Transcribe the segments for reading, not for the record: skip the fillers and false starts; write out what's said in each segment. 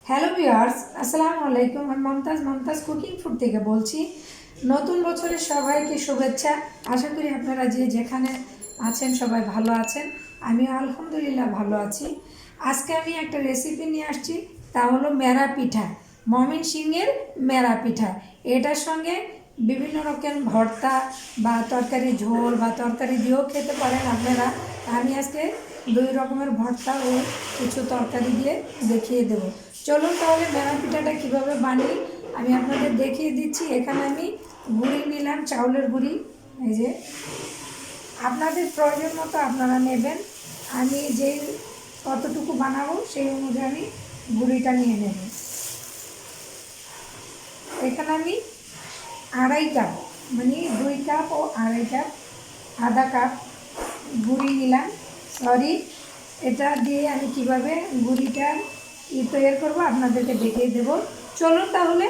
Hello viewers, আসসালামু আলাইকুম। আমি মমতাজ কুকিং ফুড থেকে বলছি। নতুন বছরের সবাইকে শুভেচ্ছা। আশা করি আপনারা যে যেখানে আছেন সবাই ভালো আছেন। আমি আলহামদুলিল্লাহ ভালো আছি। আজকে আমি একটা রেসিপি নিয়ে আসছি, তা হলো মেরা পিঠা, ময়মনসিংহের মেরা পিঠা। এটার সঙ্গে বিভিন্ন রকম ভর্তা বা তরকারি, ঝোল বা তরকারি দিয়েও খেতে পারেন আপনারা। আমি আজকে দুই রকমের ভর্তা ও কিছু তরকারি দিয়ে দেখিয়ে দেবো। চলুন তাহলে মেরা পিঠাটা কীভাবে বানিয়ে আমি আপনাদের দেখিয়ে দিচ্ছি। এখানে আমি গুঁড়ি নিলাম, চাউলের গুঁড়ি। এই যে আপনাদের প্রয়োজন মতো আপনারা নেবেন। আমি যেই কতটুকু বানাবো সেই অনুযায়ী আমি গুঁড়িটা নিয়ে নেব। এখানে আমি আড়াই কাপ, মানে 2 কাপ ও আড়াই কাপ, আধা কাপ গুঁড়ি নিলাম। এটা দিয়ে আমি কিভাবে গুঁড়িটা তৈরি করবো আপনাদেরকে দেখিয়ে দেবো। চলুন তাহলে।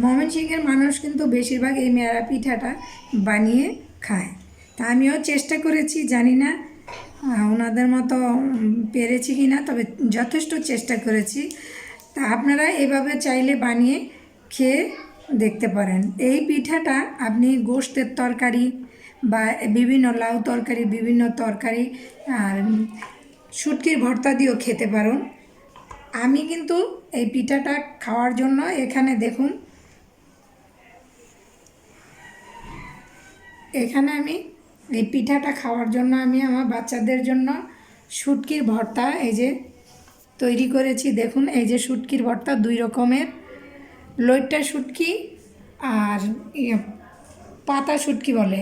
ময়মনসিংহের মানুষ কিন্তু বেশিরভাগ এই মেরা পিঠাটা বানিয়ে খায়। তা আমিও চেষ্টা করেছি, জানি না ওনাদের মতো পেরেছি কি না, তবে যথেষ্ট চেষ্টা করেছি। তা আপনারা এভাবে চাইলে বানিয়ে খেয়ে দেখতে পারেন। এই পিঠাটা আপনি গোশতের তরকারি বা বিভিন্ন লাউ তরকারি, বিভিন্ন তরকারি আর শুটকির ভর্তা দিয়েও খেতে পারেন। আমি কিন্তু এই পিঠাটা খাওয়ার জন্য এখানে দেখুন, এখানে আমি এই পিঠাটা খাওয়ার জন্য আমি আমার বাচ্চাদের জন্য শুটকির ভর্তা এই যে তৈরি করেছি। দেখুন এই যে শুটকির ভর্তা 2 রকমের, লইট্টা শুটকি আর পাতা শুটকি বলে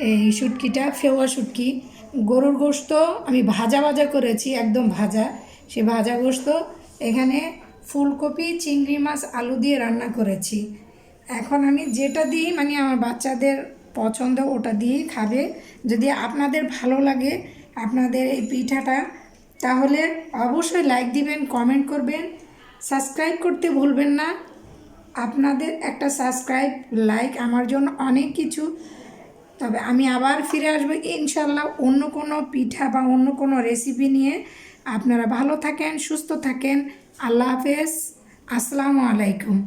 এই শুটকিটা, ফেওয়া শুটকি। গরুর গোশত আমি ভাজা ভাজা করেছি, একদম ভাজা। সে ভাজা গোশত এখানে ফুলকপি, চিংড়ি মাছ, আলু দিয়ে রান্না করেছি। এখন আমি যেটা দিই মানে আমার বাচ্চাদের পছন্দ ওটা দিয়েই খাবে। যদি আপনাদের ভালো লাগে আপনাদের এই পিঠাটা, তাহলে অবশ্যই লাইক দিবেন, কমেন্ট করবেন, সাবস্ক্রাইব করতে ভুলবেন না। আপনাদের একটা সাবস্ক্রাইব, লাইক আমার জন্য অনেক কিছু। তবে আমি আবার ফিরে আসবো ইনশাল্লাহ অন্য কোনো পিঠা বা অন্য কোনো রেসিপি নিয়ে। আপনারা ভালো থাকেন, সুস্থ থাকেন। আল্লাহ হাফেজ, আসসালামু আলাইকুম।